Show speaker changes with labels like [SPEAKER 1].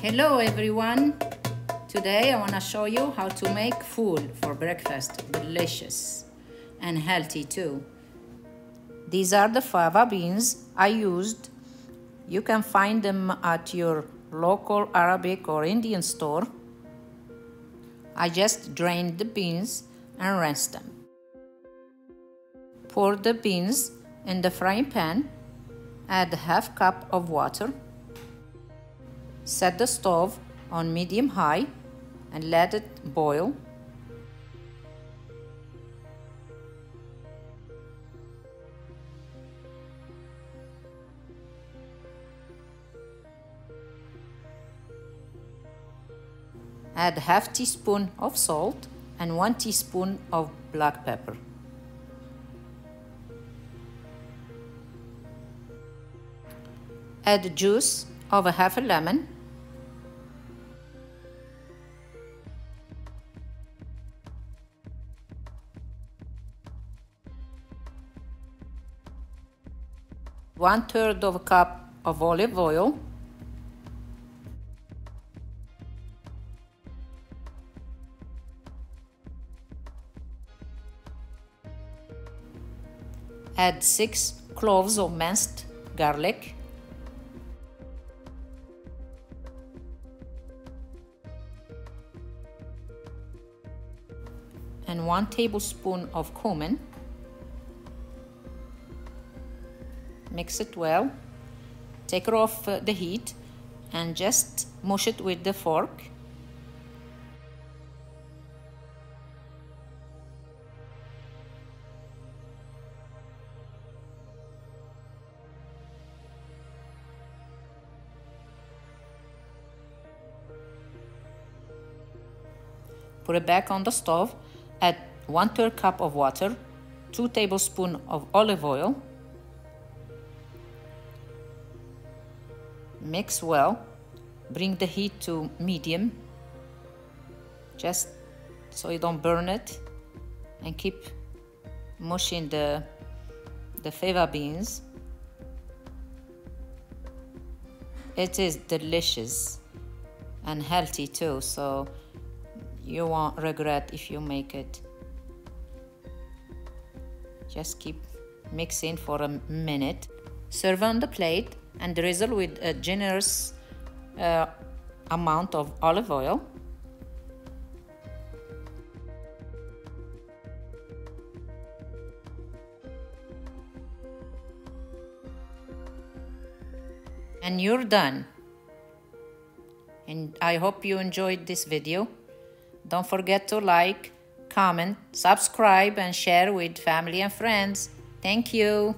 [SPEAKER 1] Hello everyone! Today I want to show you how to make food for breakfast, delicious and healthy too. These are the fava beans I used. You can find them at your local Arabic or Indian store. I just drained the beans and rinsed them. Pour the beans in the frying pan, add half cup of water. Set the stove on medium-high and let it boil. Add half teaspoon of salt and 1 teaspoon of black pepper. Add juice of half a lemon. One-third of a cup of olive oil. Add 6 cloves of minced garlic. And 1 tablespoon of cumin. Mix it well. Take it off the heat and just mush it with the fork. Put it back on the stove. Add 1/3 cup of water, 2 tablespoons of olive oil. Mix well. Bring the heat to medium, just so you don't burn it, and keep mushing the fava beans. It is delicious and healthy too, so you won't regret if you make it. Just keep mixing for a minute. Serve on the plate and drizzle with a generous amount of olive oil. And you're done. And I hope you enjoyed this video. Don't forget to like, comment, subscribe, and share with family and friends. Thank you.